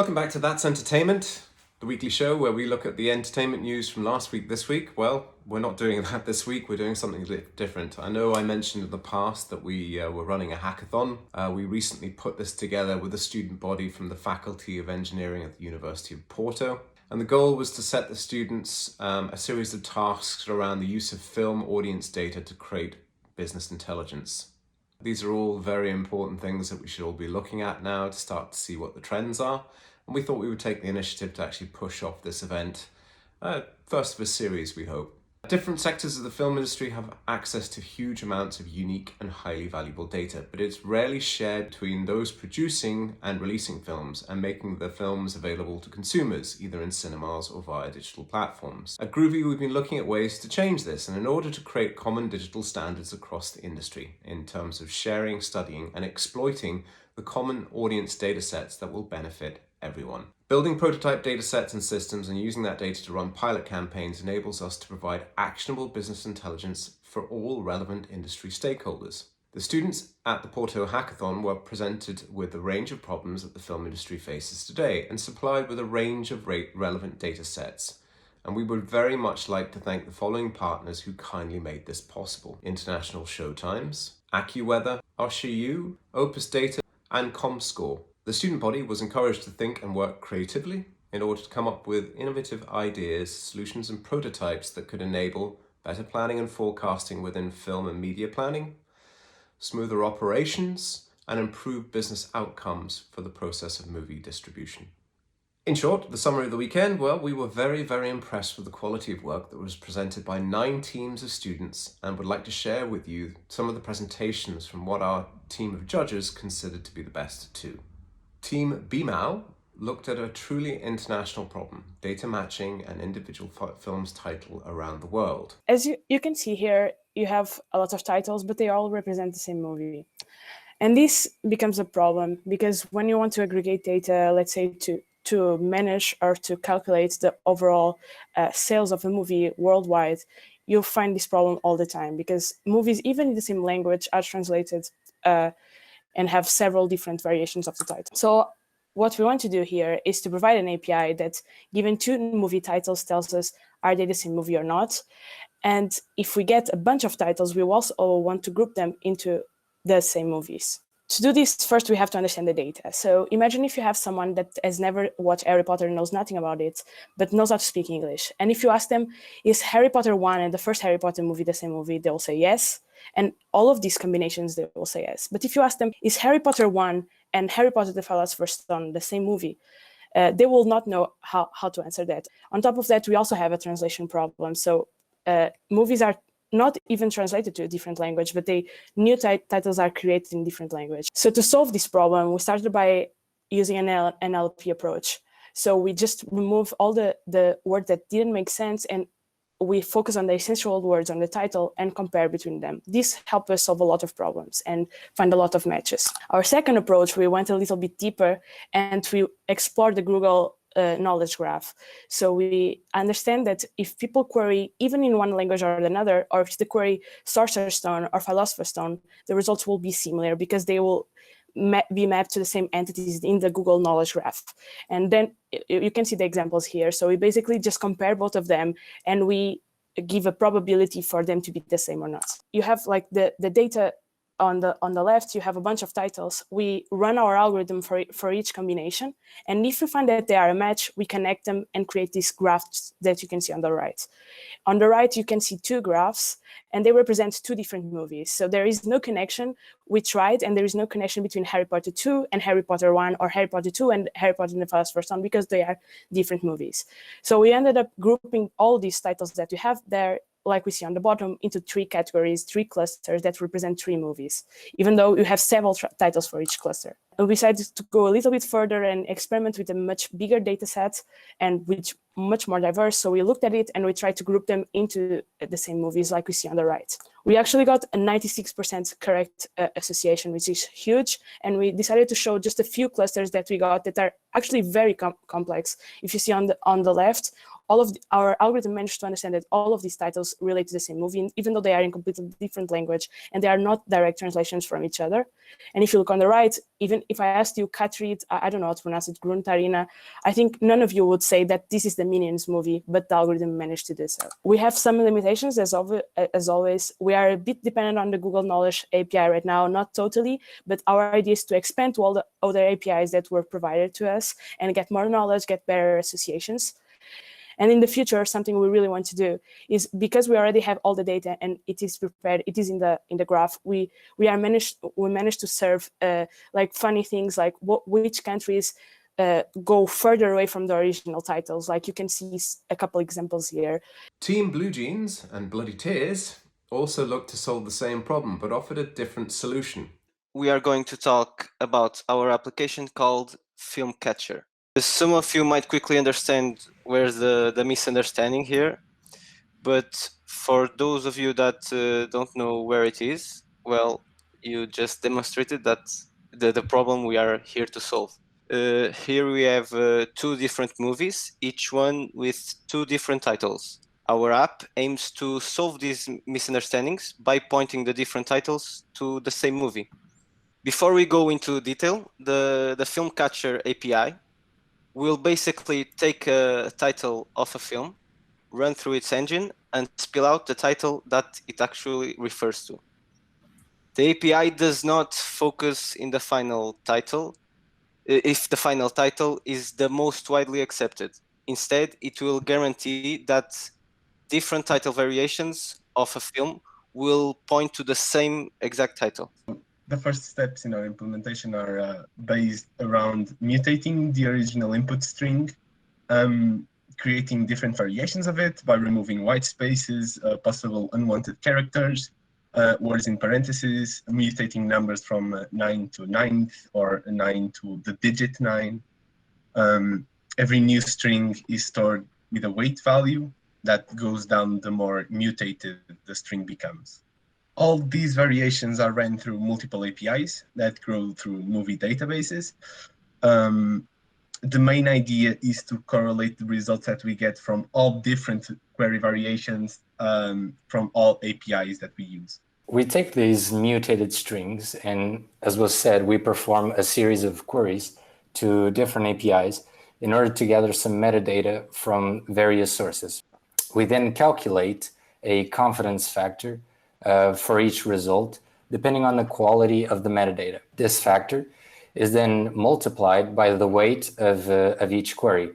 Welcome back to That's Entertainment, the weekly show where we look at the entertainment news from last week this week. Well, we're not doing that this week, we're doing something different. I know I mentioned in the past that we were running a hackathon. We recently put this together with a student body from the Faculty of Engineering at the University of Porto. And the goal was to set the students a series of tasks around the use of film audience data to create business intelligence. These are all very important things that we should all be looking at now to start to see what the trends are. And we thought we would take the initiative to actually push off this event, first of a series, we hope. Different sectors of the film industry have access to huge amounts of unique and highly valuable data, but it's rarely shared between those producing and releasing films and making the films available to consumers, either in cinemas or via digital platforms. At Groovy, we've been looking at ways to change this, and in order to create common digital standards across the industry in terms of sharing, studying, and exploiting the common audience datasets that will benefit everyone. Building prototype datasets and systems and using that data to run pilot campaigns enables us to provide actionable business intelligence for all relevant industry stakeholders. The students at the Porto Hackathon were presented with a range of problems that the film industry faces today and supplied with a range of relevant datasets. And we would very much like to thank the following partners who kindly made this possible: International Showtimes, AccuWeather, OsherU, Opus Data, and ComScore. The student body was encouraged to think and work creatively in order to come up with innovative ideas, solutions, and prototypes that could enable better planning and forecasting within film and media planning, smoother operations, and improved business outcomes for the process of movie distribution. In short, the summary of the weekend, well, we were very, very impressed with the quality of work that was presented by 9 teams of students, and would like to share with you some of the presentations from what our team of judges considered to be the best too. Team BMAO looked at a truly international problem: data matching an individual film's title around the world. As you can see here, you have a lot of titles, but they all represent the same movie. And this becomes a problem because when you want to aggregate data, let's say to manage or to calculate the overall sales of a movie worldwide, you'll find this problem all the time because movies, even in the same language, are translated and have several different variations of the title. So what we want to do here is to provide an API that, given 2 movie titles, tells us are they the same movie or not. And if we get a bunch of titles, we also want to group them into the same movies. To do this, first we have to understand the data. So imagine if you have someone that has never watched Harry Potter, knows nothing about it, but knows how to speak English. And if you ask them, is Harry Potter 1 and the first Harry Potter movie the same movie? They will say yes. And all of these combinations, they will say yes. But if you ask them, is Harry Potter 1 and Harry Potter the Philosopher's Stone the same movie? They will not know how to answer that. On top of that, we also have a translation problem. So movies are not even translated to a different language, but new titles are created in different language. So to solve this problem, we started by using an NLP approach. So we just remove all the words that didn't make sense, and we focus on the essential words on the title and compare between them. This helped us solve a lot of problems and find a lot of matches. Our second approach, we went a little bit deeper and we explored the Google knowledge graph. So we understand that if people query even in one language or another, or if they query Sorcerer's Stone or Philosopher's Stone, the results will be similar because they will be mapped to the same entities in the Google knowledge graph. And then you can see the examples here. So we basically just compare both of them and we give a probability for them to be the same or not. You have like the data on the left, you have a bunch of titles. We run our algorithm for each combination. And if we find that they are a match, we connect them and create these graphs that you can see on the right. On the right, you can see 2 graphs, and they represent 2 different movies. So there is no connection. We tried, and there is no connection between Harry Potter 2 and Harry Potter 1, or Harry Potter 2 and Harry Potter and the Philosopher's Stone, because they are different movies. So we ended up grouping all these titles that we have there, like we see on the bottom, into 3 categories, 3 clusters that represent 3 movies, even though you have several titles for each cluster. And we decided to go a little bit further and experiment with a much bigger data set and which much more diverse. So we looked at it and we tried to group them into the same movies like we see on the right. We actually got a 96% correct association, which is huge. And we decided to show just a few clusters that we got that are actually very complex. If you see on the left, our algorithm managed to understand that all of these titles relate to the same movie, even though they are in completely different language and they are not direct translations from each other. And if you look on the right, even if I asked you Katrit, I don't know how to pronounce it, Gruntarina, I think none of you would say that this is the Minions movie, but the algorithm managed to do so. We have some limitations, as always. We are a bit dependent on the Google Knowledge API right now, not totally, but our idea is to expand to all the other APIs that were provided to us and get more knowledge, get better associations. And in the future, something we really want to do is, because we already have all the data and it is prepared, it is in the graph. We managed to serve like funny things, like which countries go further away from the original titles. Like you can see a couple examples here. Team Blue Jeans and Bloody Tears also looked to solve the same problem, but offered a different solution. We are going to talk about our application called Film Catcher. Some of you might quickly understand where's the misunderstanding here, but for those of you that don't know where it is, well, you just demonstrated that the problem we are here to solve. Here we have two different movies, each one with two different titles. Our app aims to solve these misunderstandings by pointing the different titles to the same movie. Before we go into detail, the Film Catcher API will basically take a title of a film, run through its engine, and spill out the title that it actually refers to. The API does not focus in the final title, if the final title is the most widely accepted. Instead, it will guarantee that different title variations of a film will point to the same exact title. The first steps in our implementation are based around mutating the original input string, creating different variations of it by removing white spaces, possible unwanted characters, words in parentheses, mutating numbers from 9 to 9th or 9 to the digit 9. Every new string is stored with a weight value that goes down the more mutated the string becomes. All these variations are ran through multiple APIs that grow through movie databases. The main idea is to correlate the results that we get from all different query variations from all APIs that we use. We take these mutated strings and, as was said, we perform a series of queries to different APIs in order to gather some metadata from various sources. We then calculate a confidence factor for each result, depending on the quality of the metadata. This factor is then multiplied by the weight of each query.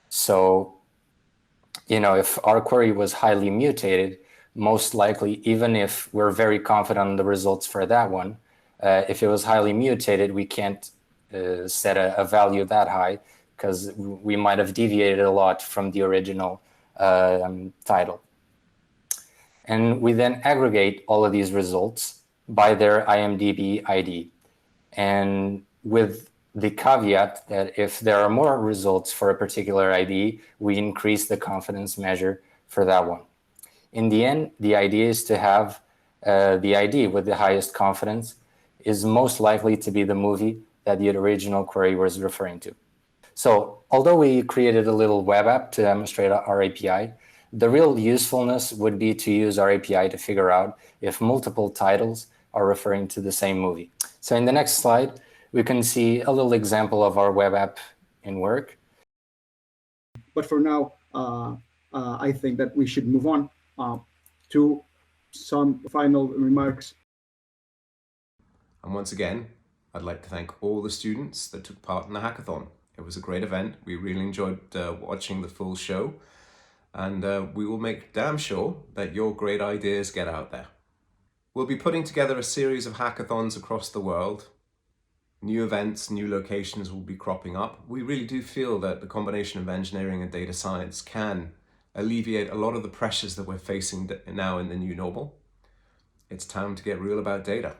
So, if our query was highly mutated, most likely, even if we're very confident on the results for that one, if it was highly mutated, we can't set a value that high because we might have deviated a lot from the original title. And we then aggregate all of these results by their IMDb ID. And with the caveat that if there are more results for a particular ID, we increase the confidence measure for that one. In the end, the idea is to have the ID with the highest confidence is most likely to be the movie that the original query was referring to. So although we created a little web app to demonstrate our API, the real usefulness would be to use our API to figure out if multiple titles are referring to the same movie. So in the next slide, we can see a little example of our web app in work. But for now, I think that we should move on to some final remarks. And once again, I'd like to thank all the students that took part in the hackathon. It was a great event. We really enjoyed watching the full show. And we will make damn sure that your great ideas get out there. We'll be putting together a series of hackathons across the world. New events, new locations will be cropping up. We really do feel that the combination of engineering and data science can alleviate a lot of the pressures that we're facing now in the new normal. It's time to get real about data.